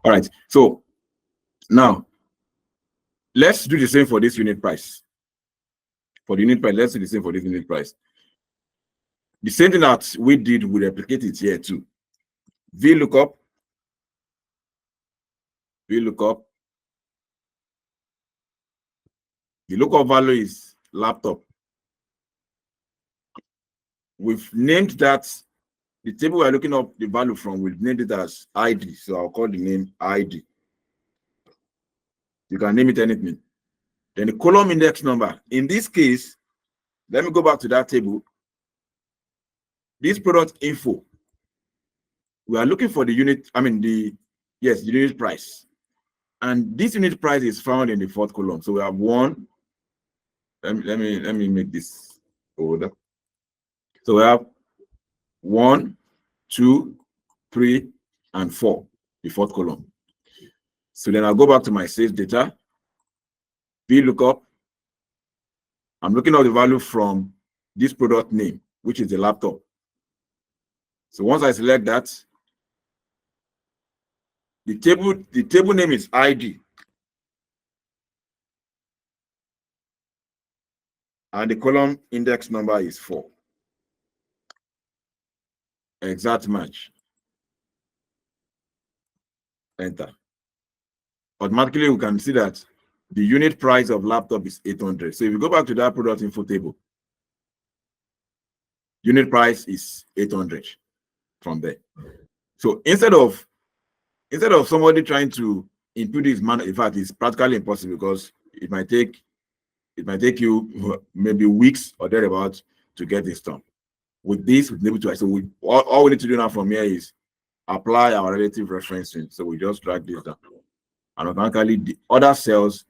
All right. So now let's do the same for this unit price. For the unit price, let's do the same for this unit price. The same thing that we did, we replicate it here too. VLOOKUP. The lookup value is laptop. We've named that the table we're looking up the value from, we've named it as ID. So I'll call the name ID. You can name it anything. Then the column index number. In this case, let me go back to that table. This product info. We are looking for the unit, the unit price. And this unit price is found in the fourth column. So we have one. Let me make this order. So we have 1, 2, 3, and 4, the fourth column. So then I'll go back to my sales data, VLOOKUP. I'm looking at the value from this product name, which is the laptop. So once I select that, the table name is ID. And the column index number is 4. Exact match. Enter. Automatically, we can see that the unit price of laptop is 800. So if you go back to that product info table, unit price is 800 from there. So instead of somebody trying to input this in fact, it's practically impossible because it might take you maybe weeks or thereabouts to get this done. With this, we've been able to. So all we need to do now from here is apply our relative referencing. So we just drag this down, and automatically the other cells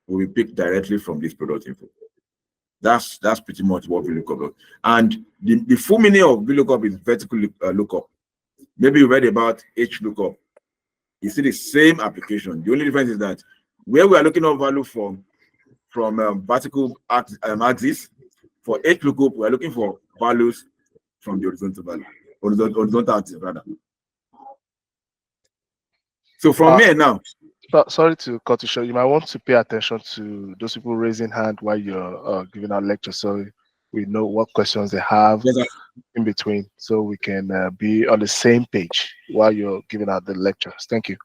will be picked directly from this product info. That's pretty much what VLOOKUP is. And the full meaning of VLOOKUP is vertical lookup. Maybe you read about HLOOKUP. You see the same application. The only difference is that where we are looking at value from vertical axis, for HLOOKUP, we are looking for values from the horizontal value, horizontal axis rather. So from here now. Sorry to cut you short. You might want to pay attention to those people raising hand while you're giving our lecture, so we know what questions they have in between, so we can be on the same page while you're giving out the lectures. Thank you.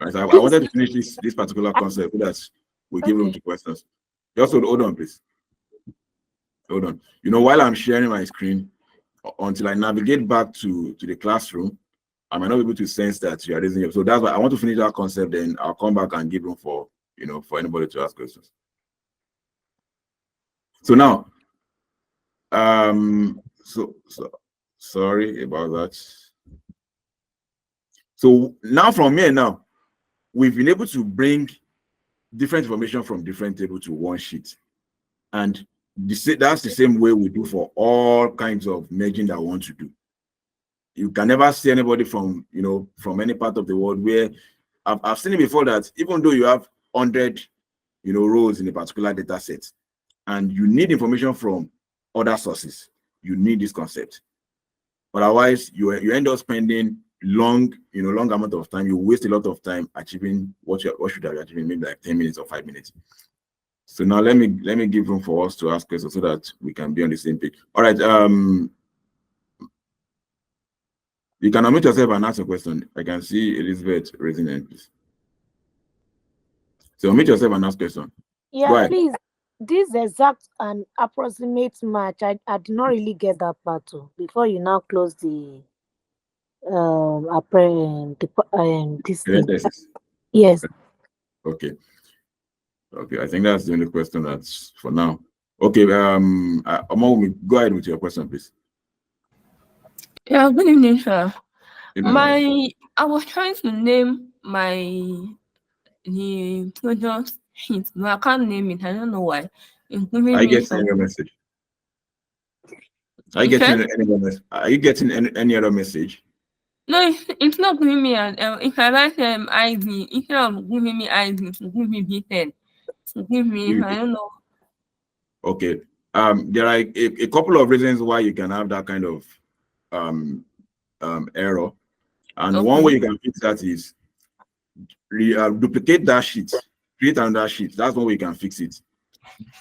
Right, I wanted to finish this particular concept so that we give room to questions. Just hold on, please. Hold on. While I'm sharing my screen, until I navigate back to the classroom, I might not be able to sense that you are raising it. So that's why I want to finish that concept, then I'll come back and give room for anybody to ask questions. So now, so sorry about that. So now from here now, we've been able to bring different information from different tables to one sheet. And that's the same way we do for all kinds of merging that we want to do. You can never see anybody from any part of the world where I've seen it before that even though you have 100 rows in a particular data set and you need information from other sources, you need this concept. Otherwise, you end up spending long amount of time. You waste a lot of time achieving what should have achieved, maybe like 10 minutes or 5 minutes. So now let me give room for us to ask questions so that we can be on the same page. All right. You can unmute yourself and ask a question. I can see Elizabeth raising hand, please. So unmute yourself and ask a question. Yeah, please. This exact and approximate match, I did not really get that part too. Before you now close the this thing. Yes. Okay. I think that's the only question that's for now. Okay. Among, go ahead with your question, please. Yeah, good evening, sir. I was trying to name the product sheet, but I can't name it. I don't know why. I get any message. Are you getting any other message? No, it's not giving me an if I write ID, instead of giving me ID, to give me V10. To give me, I don't know. Okay. There are a couple of reasons why you can have that kind of error. And one way you can fix that is duplicate that sheet, create another sheet. That's one way you can fix it.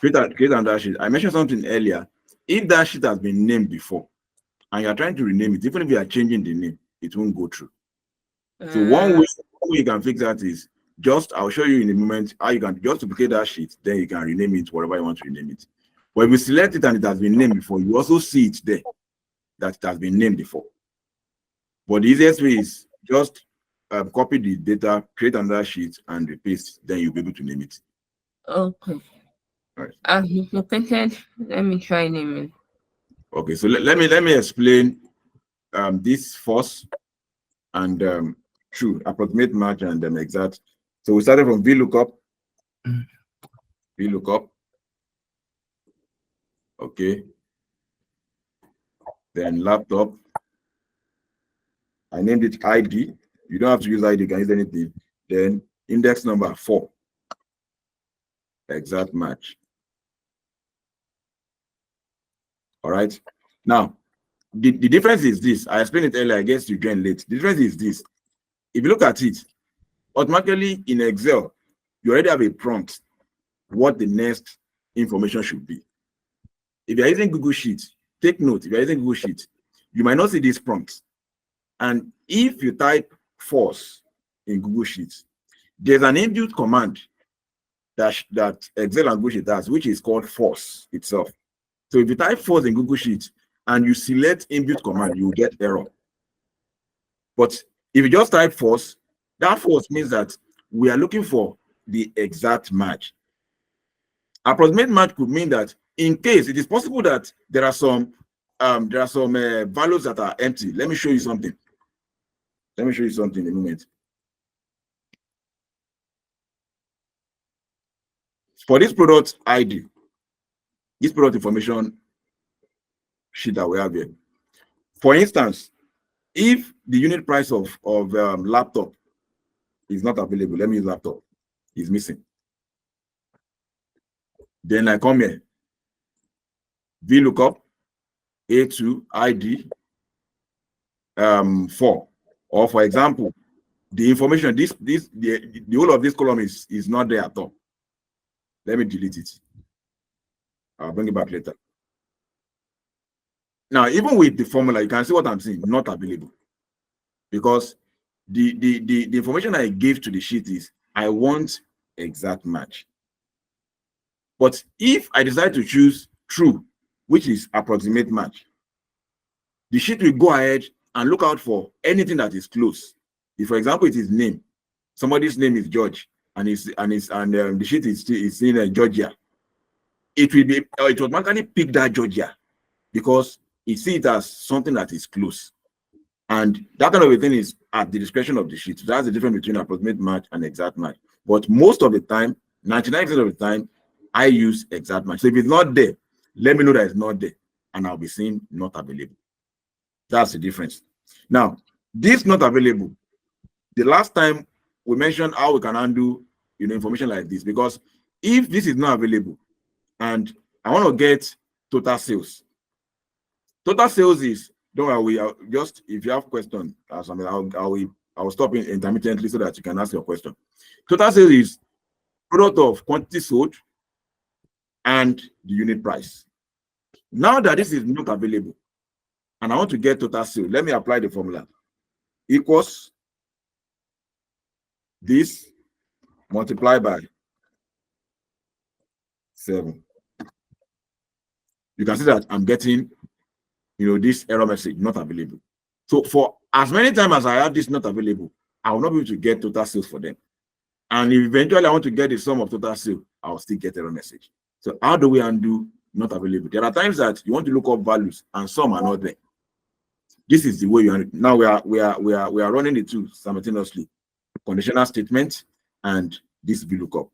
Create another sheet. I mentioned something earlier. If that sheet has been named before and you're trying to rename it, even if you are changing the name, it won't go through. So one way you can fix that is I'll show you in a moment how you can just duplicate that sheet, then you can rename it whatever you want to rename it. But if you select it and it has been named before, you also see it there that it has been named before. But the easiest way is just copy the data, create another sheet, and repaste. Then you'll be able to name it. Okay. All right. I've duplicated. Let me try naming. Okay, so let me explain this false and true, approximate match, and exact. So we started from VLOOKUP. VLOOKUP. Okay. Then laptop. I named it ID. You don't have to use ID, you can use anything. Then index number 4. Exact match. All right. Now, the difference is this. I explained it earlier. I guess you joined late. The difference is this. If you look at it, automatically in Excel, you already have a prompt what the next information should be. If you're using Google Sheets, take note. If you're using Google Sheets, you might not see this prompt. And if you type false in Google Sheets, there's an inbuilt command that Excel and Google Sheets has, which is called false itself. So if you type false in Google Sheets and you select inbuilt command, you will get error. But if you just type false, that false means that we are looking for the exact match. Approximate match could mean that in case it is possible that there are some values that are empty. Let me show you something. Let me show you something in a moment. For this product ID, this product information sheet that we have here. For instance, if the unit price of laptop is not available, let me use laptop, is missing. Then I come here, VLOOKUP, A2, ID, 4. Or for example, the information, the whole of this column is not there at all. Let me delete it. I'll bring it back later. Now, even with the formula, you can see what I'm saying, not available. Because the information I gave to the sheet is, I want exact match. But if I decide to choose true, which is approximate match, the sheet will go ahead and look out for anything that is close. If, for example, it is name, somebody's name is George, and the sheet is in Georgia, it will automatically pick that Georgia because it sees it as something that is close. And that kind of a thing is at the discretion of the sheet. So that's the difference between approximate match and exact match. But most of the time, 99% of the time, I use exact match. So if it's not there, let me know that it's not there, and I'll be seeing not available. That's the difference. Now, this not available. The last time we mentioned how we can handle information like this, because if this is not available and I want to get total sales. Total sales is, don't worry, just if you have questions or something, I'll stop intermittently so that you can ask your question. Total sales is product of quantity sold and the unit price. Now that this is not available and I want to get total sales, let me apply the formula. Equals this multiplied by 7. You can see that I'm getting this error message, not available. So for as many times as I have this not available, I will not be able to get total sales for them. And if eventually I want to get the sum of total sales, I will still get error message. So how do we undo not available? There are times that you want to look up values and some are not there. This is the way you now we are running the two simultaneously. Conditional statement and this VLOOKUP.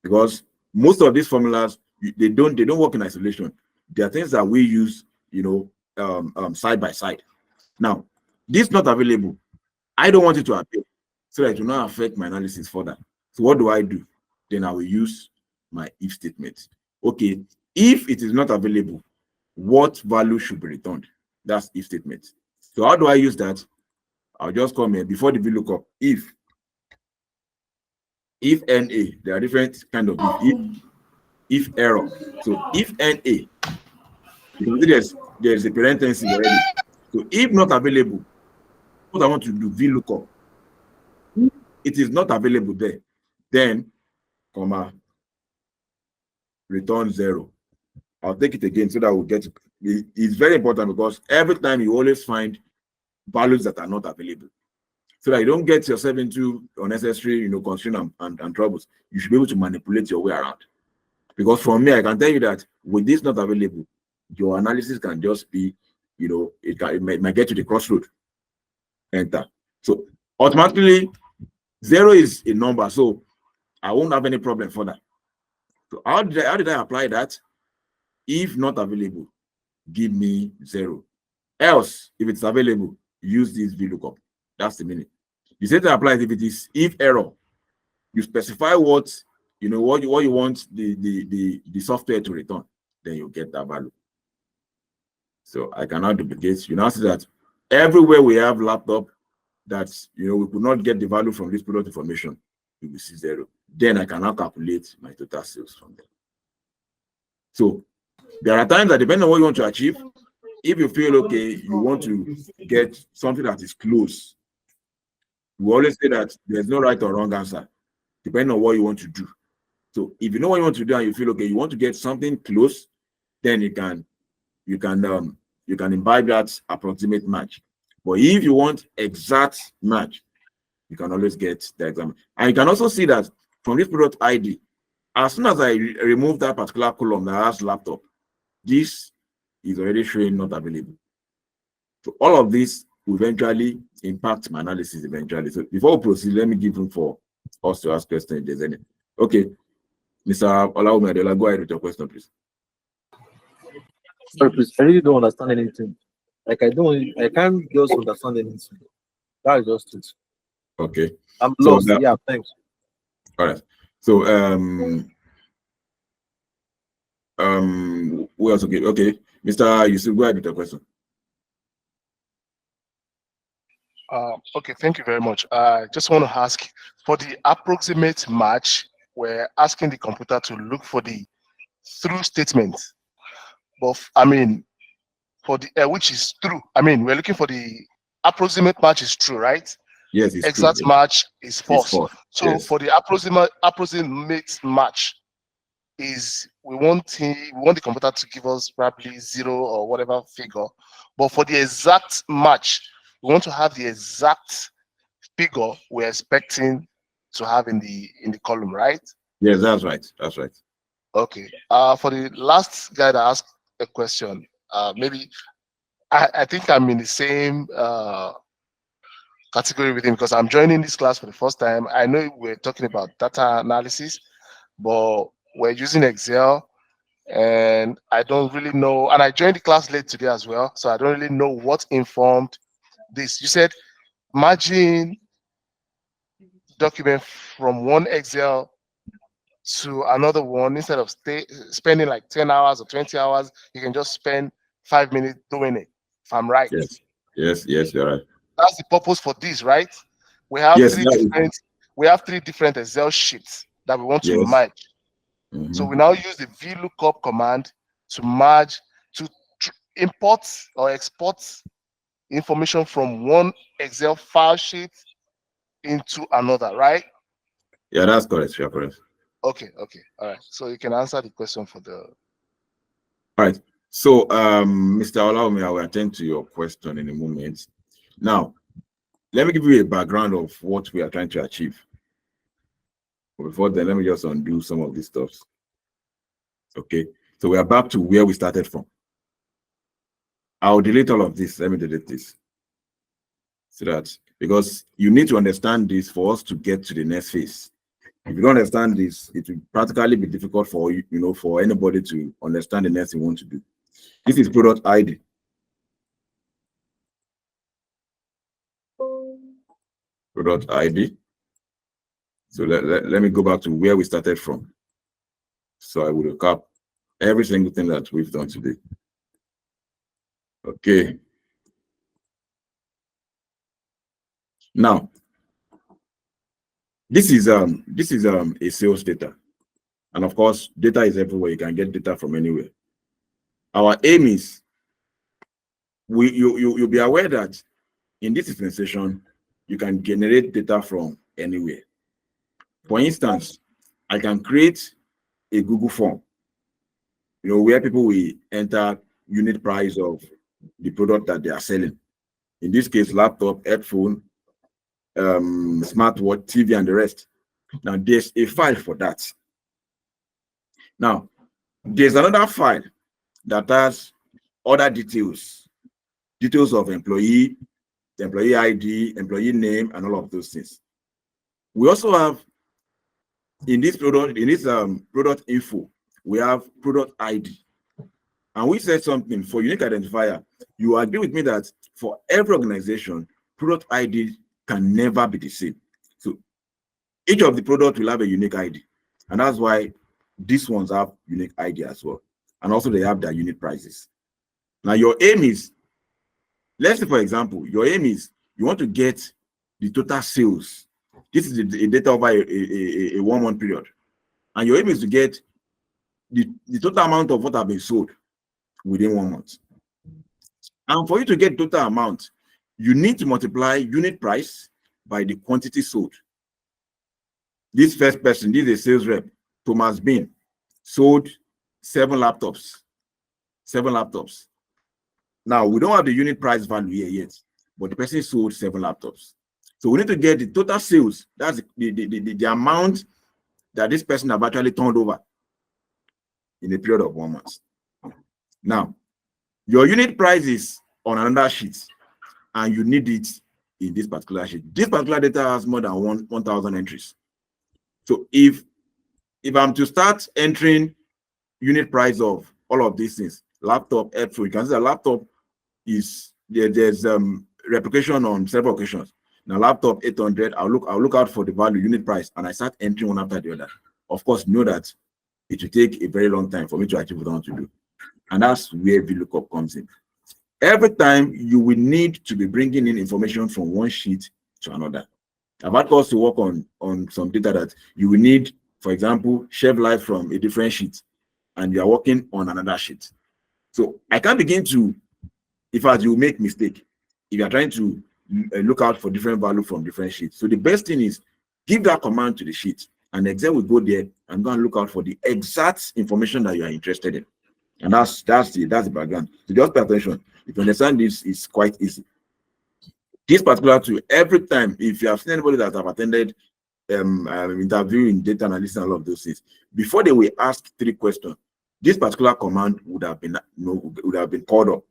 Because most of these formulas they don't work in isolation. There are things that we use side by side. Now, this not available. I don't want it to appear so that it will not affect my analysis further. So what do I do? Then I will use my if statement. Okay, if it is not available, what value should be returned? That's if statement. So how do I use that? I'll just come here before the VLOOKUP. If NA, there are different kind of if error. So if NA, you can see there's a parenthesis already. So if not available, what I want to do, VLOOKUP. It is not available there. Then, comma, return 0. I'll take it again so that we'll get it's very important because every time you always find values that are not available. So that you don't get yourself into unnecessary, constraint and troubles. You should be able to manipulate your way around. Because from me, I can tell you that with this not available, your analysis can just be, it might get to the crossroad. Enter. So automatically, 0 is a number, so I won't have any problem for that. So how did I apply that? If not available, give me 0. Else, if it's available, use this VLOOKUP. That's the meaning. The same thing applies if error. You specify what you want the software to return, then you get that value. So I cannot duplicate. You now see that everywhere we have laptop that we could not get the value from this product information, you will see 0. Then I cannot calculate my total sales from there. So there are times that depending on what you want to achieve, if you feel okay, you want to get something that is close. We always say that there's no right or wrong answer, depending on what you want to do. So if you know what you want to do and you feel okay, you want to get something close, then you can imbibe that approximate match. But if you want exact match, you can always get the example. And you can also see that from this product ID, as soon as I remove that particular column that has laptop, this is already showing not available. So all of this will eventually impact my analysis eventually. So before we proceed, let me give room for us to ask questions if there's any. Okay, Mr. Olawumi, go ahead with your question, please. Sorry, please. I really don't understand anything. Like I can't just understand anything. That is just it. Okay. I'm lost. Yeah, thanks. All right. So who else? Okay. Mr. Yusuf, go ahead with your question. Okay, thank you very much. I just want to ask for the approximate match. We're asking the computer to look for the through statement, but I mean, for the which is true. I mean, we're looking for the approximate match is true, right? Yes, it's exact true. match is false. False. So yes. For the approximate match is we want the computer to give us probably 0 or whatever figure, but for the exact match, we want to have the exact figure we're expecting to have in the column, right? Yes, that's right. That's right. Okay. For the last guy that asked a question, maybe I think I'm in the same category with him because I'm joining this class for the first time. I know we're talking about data analysis, but we're using Excel, and I don't really know. And I joined the class late today as well, so I don't really know what informed this. You said merging document from one Excel to another one, instead of spending like 10 hours or 20 hours, you can just spend 5 minutes doing it, if I'm right. Yes, you're right. That's the purpose for this, right? We have three different Excel sheets that we want to merge. Mm-hmm. So we now use the VLOOKUP command to merge, to import or export information from one Excel file sheet into another, right? Yeah, that's correct. You're correct. Okay, all right. So you can answer the question for the. All right. So, Mr. Olawumi, I will attend to your question in a moment. Now, let me give you a background of what we are trying to achieve. Before then, let me just undo some of these stuff. Okay. So we are back to where we started from. I'll delete all of this. Let me delete this. So that, because you need to understand this for us to get to the next phase. If you don't understand this, it will practically be difficult for you, for anybody to understand the next thing you want to do. This is product ID. Product ID. So let me go back to where we started from. So I will recap every single thing that we've done today. Okay. Now, this is a sales data, and of course, data is everywhere. You can get data from anywhere. Our aim is you'll be aware that in this dispensation, you can generate data from anywhere. For instance, I can create a Google form, where people will enter unit price of the product that they are selling. In this case, laptop, headphone, smartwatch, TV, and the rest. Now, there's a file for that. Now, there's another file that has other details of employee, the employee ID, employee name, and all of those things. We also have in this product info, we have product ID. And we said something for unique identifier. You agree with me that for every organization, product ID can never be the same. So each of the products will have a unique ID. And that's why these ones have unique ID as well. And also they have their unit prices. Now your aim is, let's say for example, your aim is you want to get the total sales. This is the data over a 1 month period. And your aim is to get the total amount of what have been sold within 1 month. And for you to get total amount, you need to multiply unit price by the quantity sold. This first person, this is a sales rep, Thomas Bean, sold 7 laptops. 7 laptops. Now, we don't have the unit price value here yet, but the person sold 7 laptops. So we need to get the total sales. That's the amount that this person have actually turned over in a period of 1 month. Now, your unit price is on another sheet, and you need it in this particular sheet. This particular data has more than 1,000 entries. So if I'm to start entering unit price of all of these things, laptop, headphone, you can see the laptop is there's replication on several occasions. Now, laptop 800, I'll look out for the value unit price, and I start entering one after the other. Of course, know that it will take a very long time for me to achieve what I want to do. And that's where VLOOKUP comes in. Every time you will need to be bringing in information from one sheet to another. I've had us to work on some data that you will need, for example, shelf life from a different sheet, and you are working on another sheet. So I can't begin to, in fact, you make mistake if you are trying to look out for different value from different sheets. So the best thing is give that command to the sheet, and Excel will go there and go and look out for the exact information that you are interested in. And that's the background. So just pay attention. If you understand this, it's quite easy. This particular tool, every time, if you have seen anybody that have attended interview in data analysis and all of those things, before they will ask 3 questions, this particular command would have been called up.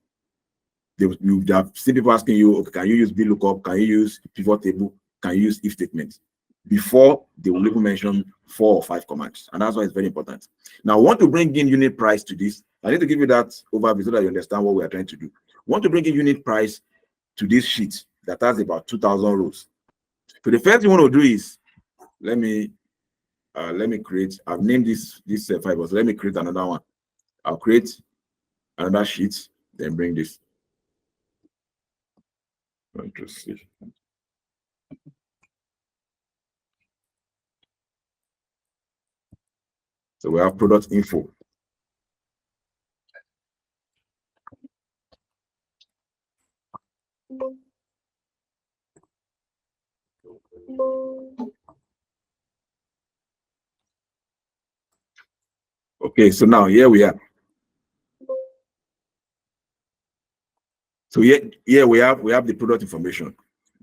You would have seen people asking you, okay, can you use VLOOKUP? Can you use pivot table? Can you use if statements? Before they will even mention 4 or 5 commands. And that's why it's very important. Now, I want to bring in unit price to this. I need to give you that overview so that you understand what we are trying to do. I want to bring in unit price to this sheet that has about 2,000 rows. So the first thing we want to do is, let me create, I've named this file, so let me create another one. I'll create another sheet, then bring this. Interesting. So we have product info. Okay, so now here we are. So here we have the product information.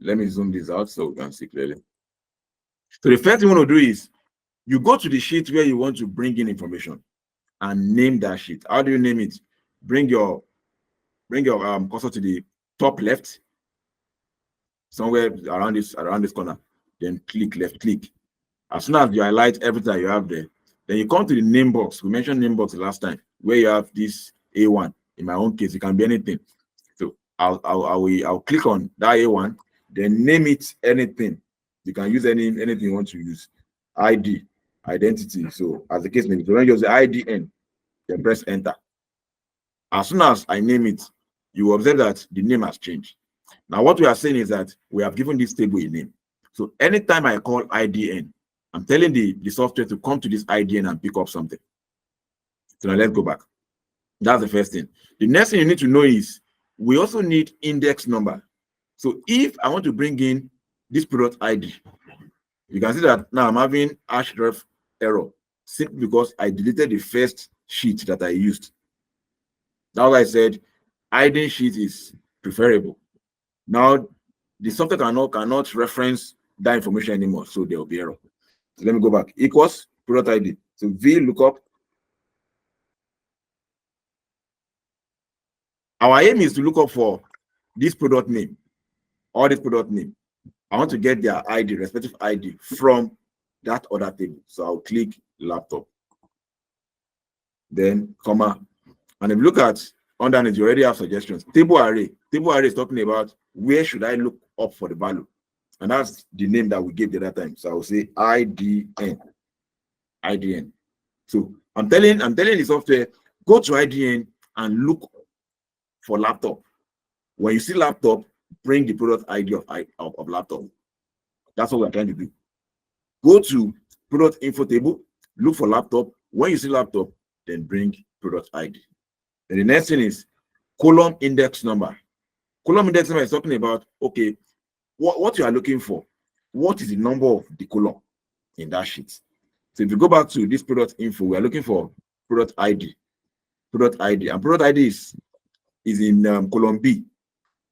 Let me zoom this out so we can see clearly. So the first thing you want to do is you go to the sheet where you want to bring in information and name that sheet. How do you name it? Bring your cursor to the top left, somewhere around this corner. Then click left click. As soon as you highlight everything you have there, then you come to the name box. We mentioned name box last time, where you have this A1. In my own case, it can be anything. So I'll click on that A1, then name it anything. You can use anything you want to use. ID, identity. So as the case may be, so when you use the IDN, then press enter. As soon as I name it, you will observe that the name has changed. Now, what we are saying is that we have given this table a name. So anytime I call IDN, I'm telling the software to come to this IDN and pick up something. So now let's go back. That's the first thing. The next thing you need to know is we also need index number. So if I want to bring in this product ID, you can see that now I'm having href error simply because I deleted the first sheet that I used. That's why I said hiding sheet is preferable. Now the software cannot reference that information anymore, so there will be error. So let me go back. Equals product ID. So VLOOKUP. Our aim is to look up for this product name or this product name. I want to get their ID, respective ID from that other table. So I'll click laptop. Then comma. And if you look at underneath, you already have suggestions. Table array. Table array is talking about where should I look up for the value. And that's the name that we gave the other time. So I will say IDN. IDN. So I'm telling the software, go to IDN and look for laptop. When you see laptop, bring the product ID of laptop. That's what we're trying to do. Go to product info table, look for laptop. When you see laptop, then bring product ID. And the next thing is column index number. Column index number is talking about, okay, what you are looking for. What is the number of the column in that sheet? So if you go back to this product info, we are looking for product ID. Product ID. And product ID is in column B.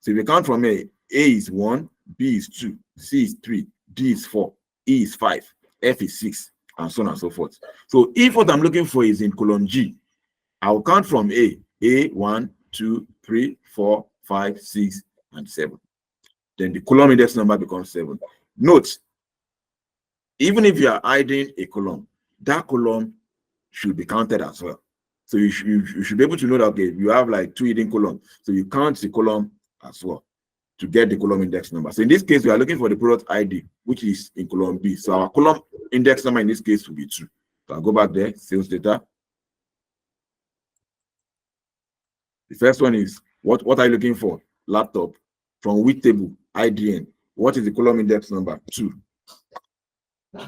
So if you count from A is 1, B is 2, C is 3, D is 4, E is 5, F is 6, and so on and so forth. So if what I'm looking for is in column G, I will count from A 1, 2, 3, 4, 5, 6, and 7. Then the column index number becomes 7. Note, even if you are hiding a column, that column should be counted as well. So you should be able to know that, okay, you have like 2 hidden columns. So you count the column as well to get the column index number. So in this case, we are looking for the product ID, which is in column B. So our column index number in this case will be 2. So I'll go back there, sales data. The first one is, what are you looking for? Laptop. From which table? IDN. What is the column index number? 2.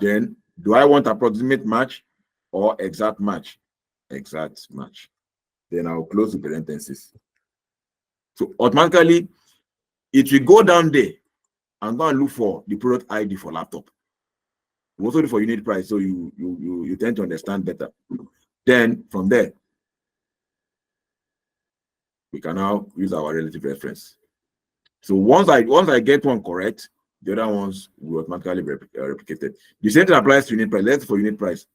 Then, do I want approximate match or exact match? Exact match. Then I'll close the parentheses. So automatically, it will go down there and go and look for the product ID for laptop. We also do for unit price, so you tend to understand better. Then from there, we can now use our relative reference. So once I get one correct, the other ones will automatically be replicated. The same thing applies to unit price. Let's for unit price.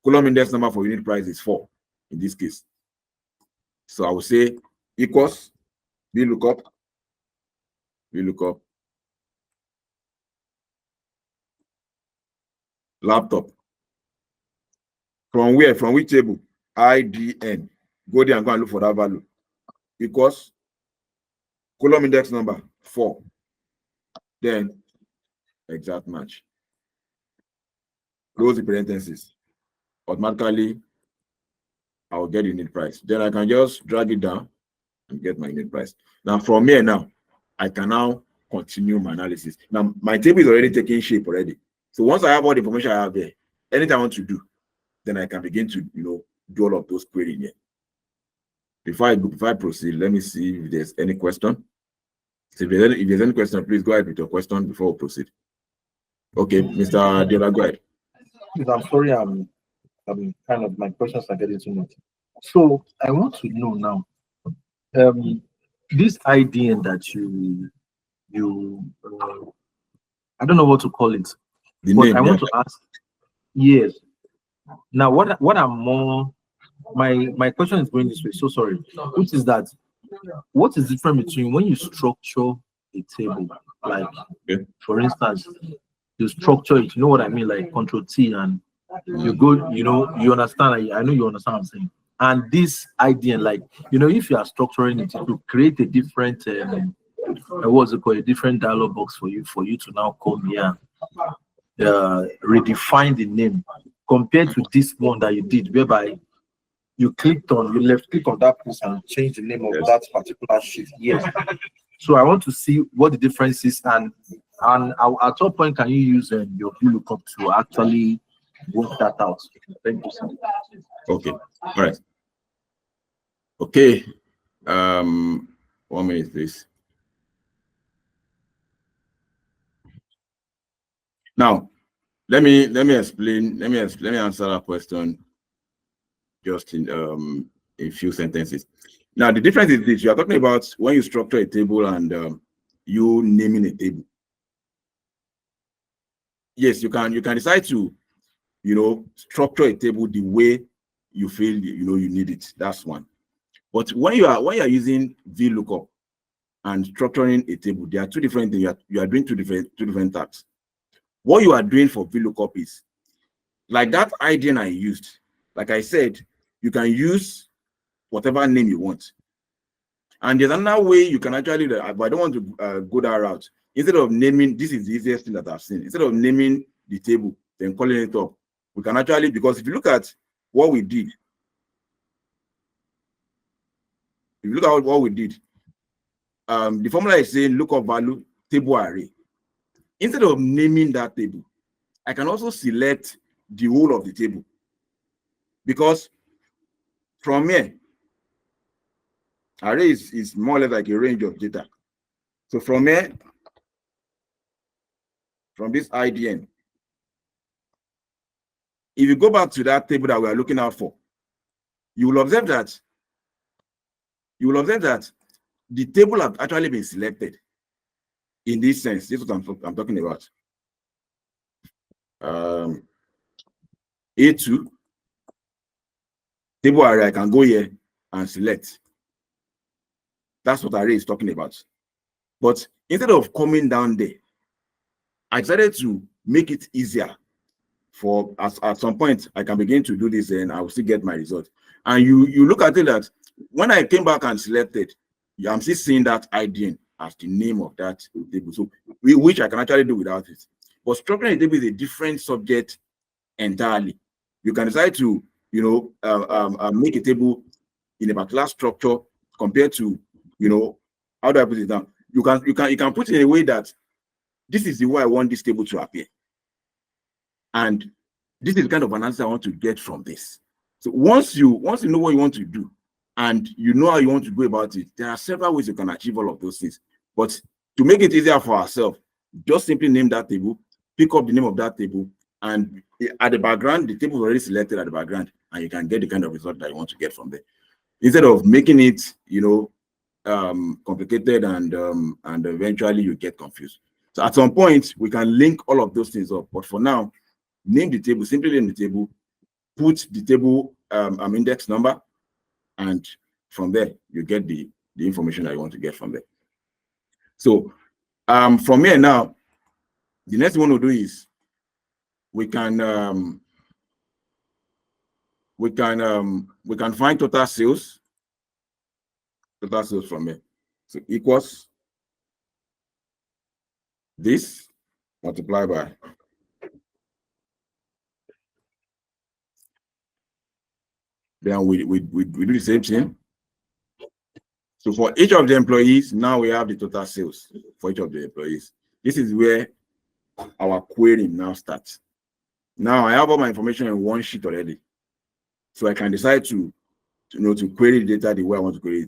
Column index number for unit price is 4 in this case. So I will say equals VLOOKUP. VLOOKUP. Laptop. From where? From which table? IDN. Go there and go and look for that value. Equals column index number 4. Then exact match. Close the parentheses. Automatically, I will get unit price. Then I can just drag it down and get my unit price. Now from here now, I can now continue my analysis. Now my table is already taking shape already. So once I have all the information I have there, anything I want to do, then I can begin to do all of those queries here. Before I proceed, let me see if there's any question. So if there's any question, please go ahead with your question before we proceed. Okay, Mr. Dela, go ahead. I'm sorry, I'm kind of, my questions are getting too much. So I want to know now, this idea that you I don't know what to call it, but I want to ask. Yes. Now, what I'm more, my question is going this way. So sorry. Which is that, what is the difference between when you structure a table, like for instance, you structure it, you know what I mean, like Control T, and you go, you understand. I know you understand what I'm saying. And this idea, like, if you are structuring it to create a different, what's it called, a different dialog box for you to now come here, redefine the name compared to this one that you did, whereby you left click on that place and change the name of that particular sheet. Yes. So I want to see what the difference is, and at what point can you use your VLOOKUP to actually work that out? Thank you, sir. Okay. All right. Okay. 1 minute, please. Now, let me explain. Let me answer that question just in a few sentences. Now, the difference is this: you are talking about when you structure a table and you naming a table. Yes, you can decide to, structure a table the way you feel you need it. That's one. But when you are using VLOOKUP and structuring a table, there are two different things. You are doing two different tasks. What you are doing for VLOOKUP is like that idea I used. Like I said, you can use whatever name you want. And there's another way you can actually, but I don't want to go that route. Instead of naming, this is the easiest thing that I've seen. Instead of naming the table, then calling it up, we can actually, because if you look at what we did, the formula is saying lookup value table array. Instead of naming that table, I can also select the whole of the table, because from here, array is more or less like a range of data. So from here, from this IDN, if you go back to that table that we are looking out for, you will observe that the table has actually been selected in this sense. This is what I'm talking about. A2 table array, I can go here and select. That's what array is talking about. But instead of coming down there, I decided to make it easier for at some point I can begin to do this and I will still get my result. And you look at it that when I came back and selected, I'm still seeing that IDN as the name of that table. So which I can actually do without it. But structuring a table is a different subject entirely. You can decide to make a table in a particular structure compared to, how do I put it down? You can put it in a way that this is the way I want this table to appear. And this is the kind of an answer I want to get from this. So once you know what you want to do and you know how you want to go about it, there are several ways you can achieve all of those things. But to make it easier for ourselves, just simply name that table, pick up the name of that table, and at the background, the table is already selected at the background, and you can get the kind of result that you want to get from there. Instead of making it, complicated and eventually you get confused. So at some point, we can link all of those things up. But for now, name the table, simply name the table, put the table index number, and from there, you get the information that you want to get from there. So from here now, the next one we'll do is we can find total sales from here. So equals this multiplied by then we do the same thing. So for each of the employees, now we have the total sales for each of the employees. This is where our query now starts. Now I have all my information in one sheet already. So I can decide to query the data the way I want to query it.